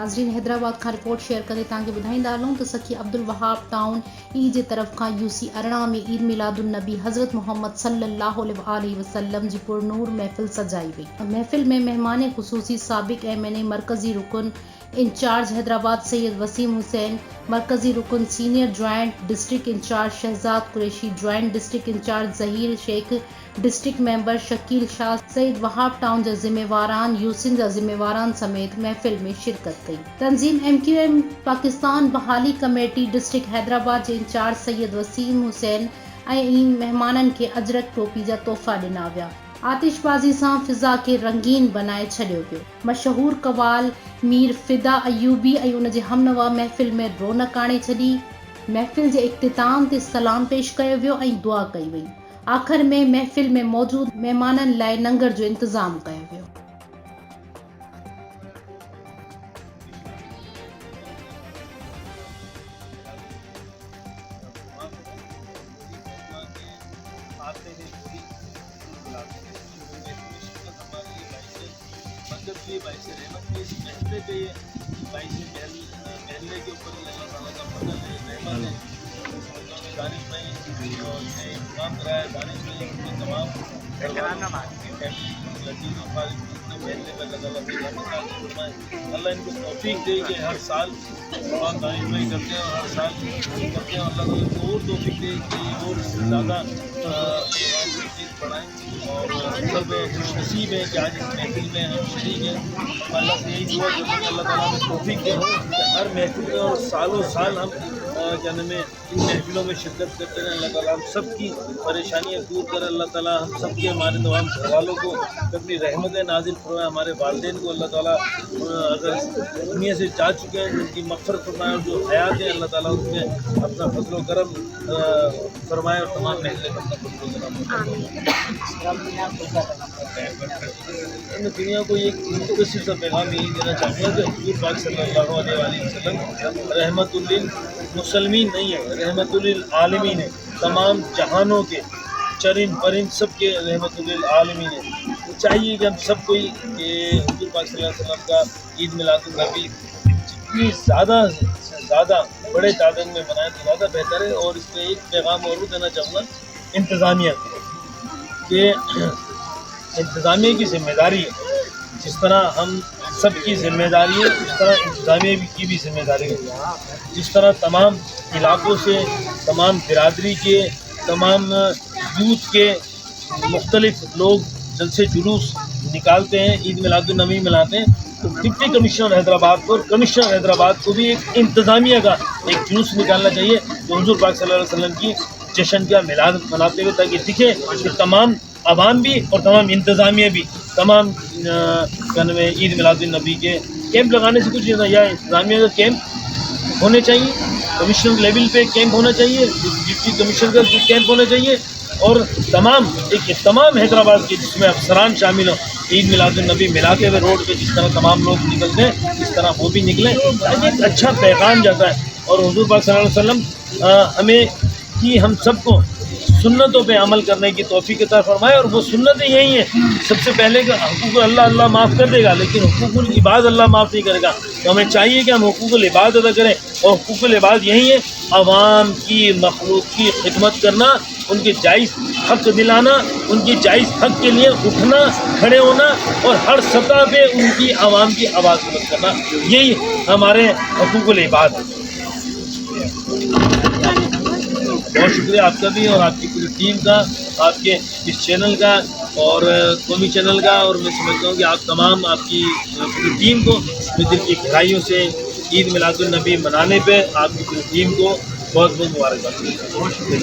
नाज़रीन हैदराबाद का report share करे तव्हांखे ॿुधाईंदा हलूं त सखी अब्दुल वहाब टाउन ई जे तरफ़ खां यूसी अरिड़हं में ईद मिलादुन नबी हज़रत मोहम्मद सल्लल्लाहु अलैहि वसल्लम जी पुरनूर महफ़िल सजाई वई। महफ़िल में मेहमान ख़ुसूसी साबिक़ MNA मरकज़ी रुकन इंचार्ज हैदराबाद सैयद वसीम हुसैन, मरकज़ी रुकन senior joint district incharge Shahzad Qureshi, joint district incharge Zaheer Sheikh, district member Shakeel Shah, Saeed Wahab town जा ज़िम्मेवारान, यूसिन जा ज़िम्मेवारान समेत महफ़िल में शिरकत कई। तंज़ीम MQM पाकिस्तान बहाली कमेटी डिस्ट्रिक्ट हैदराबाद जे इंचार्ज सैयद वसीम हुसैन ऐं मेहमाननि खे अजरक टोपी जा तोहफ़ा ॾिना विया। आतिशबाज़ी सां फ़िज़ा खे रंगीन बनाए छॾियो वियो। मशहूर कवाल मीर फ़िदा अयूबी ऐं उन जे हमनवा महफ़िल में रौनक आणे छॾी। महफ़िल जे इख्तिताम ते सलाम पेश कयो वियो ऐं दुआ कई वई। आख़िर में महफ़िल में मौजूद महिमाननि लाइ लंगर जो इंतज़ाम कयो वियो। महल्ले के ऊपर अल्लाह का फजल है, रहमत है। दानिश भाई ने इंतजाम कराया, दानिश भाई के तमाम महल्ले पर अल्लाह इनको तौफीक दे कि हर साल दानिश भाई करते हैं और हर साल करते हैं। अल्लाह को और तौफीक दे कि और ज़्यादा चीज़ बढ़ाएँ और सब नसीब है कि आज इस महफिल में हम शरीक हैं। अल्लाह से यही दुआ करते हैं कि अल्लाह ताला हमें तौफीक दे कि हर महफिल में और सालों साल हम जाने में इन महफिलों में शिरकत करते हैं। अल्लाह ताला हम सब की परेशानियाँ दूर करें। अल्लाह ताला हम सब के हमारे तमाम घरवालों को अपनी रहमत नाजिल फरमाए। हमारे वालिदैन को अल्लाह ताला अगर दुनिया से जा चुके हैं उनकी मग़फ़िरत फरमाए, और जो हयात है अल्लाह ताला उसमें अपना फजल व करम फरमाए और तमाम महफिल दुनिया को एक मुख्तसर सा पैगाम यही देना चाहूँगा कि हुज़ूर पाक सल्लल्लाहु अलैहि वसल्लम रहमतुल लिल मुसलमीन नहीं है, रहमतुल लिल आलमीन है। तमाम जहानों के चरिंद परिंद सब के रहमतुल लिल आलमीन है। तो चाहिए कि हम सब कोई हुज़ूर पाक सल्लल्लाहु अलैहि वसल्लम का ईद मिलादुन नबी जितनी ज़्यादा से ज़्यादा बड़े तादाद में बनाए तो ज़्यादा बेहतर है। और इसमें एक पैगाम और देना चाहूँगा इंतज़ामिया के इंतज़ामिया की ज़िम्मेदारी है। जिस तरह हम सब की ज़िम्मेदारी है उस तरह इंतज़ामिया की भी ज़िम्मेदारी है। जिस तरह तमाम इलाक़ों से तमाम बिरादरी के तमाम यूथ के मुख्तलिफ लोग जलसे जुलूस निकालते हैं, ईद मिलादुन नबी मनाते हैं, तो डिप्टी कमिश्नर हैदराबाद को और कमिश्नर हैदराबाद को भी एक इंतज़ामिया का एक जुलूस निकालना चाहिए जो हुज़ूर पाक सल्लल्लाहु अलैहि वसल्लम की जश्न का मिलाद मनाते हुए, ताकि दिखे कि तमाम अवाम भी और तमाम इंतज़ामिया भी तमाम में ईद मिलादुन नबी के कैंप लगाने से कुछ नहीं, या इंतज़ामिया का कैंप होने चाहिए, कमिश्नर लेवल पे कैंप होना चाहिए, डिप्टी कमिश्नर का कैंप होना चाहिए, और तमाम हैदराबाद के जिसमें अफसरान शामिल हों, ईद मिलादुन नबी मिलाते हुए रोड पे जिस तरह तमाम लोग निकलते हैं इस तरह वो भी निकलें, ताकि एक अच्छा पैगाम जाता है। और हुज़ूर पाक सल्लल्लाहु अलैहि वसल्लम हमें कि हम सबको सुन्नतों पे अमल करने की तौफीक अता फरमाए। और वो सुन्नतें यही हैं, सबसे पहले का हुकूक अल्लाह माफ़ कर देगा, लेकिन हुकूकुल इबाद अल्लाह माफ़ नहीं करेगा। तो हमें चाहिए कि हम हुकूकुल इबाद अदा करें, और हुकूकुल इबाद यही है अवाम की मखलूक की खिदमत करना, उनके जायज़ हक़ दिलाना, उनकी जायज़ हक़ के लिए उठना, खड़े होना और हर सतह पे उनकी आवाम की आवाज़ बुलंद करना, यही हमारे हुकूकुल इबाद है। बहुत शुक्रिया आपका भी और आपकी पूरी टीम का, आपके इस चैनल का और कौमी चैनल का, और मैं समझता हूँ कि आप तमाम आपकी पूरी टीम को अपने दिल की गहराइयों से ईद मिलादुन नबी मनाने पे आपकी पूरी टीम को बहुत बहुत मुबारकबाद। बहुत शुक्रिया।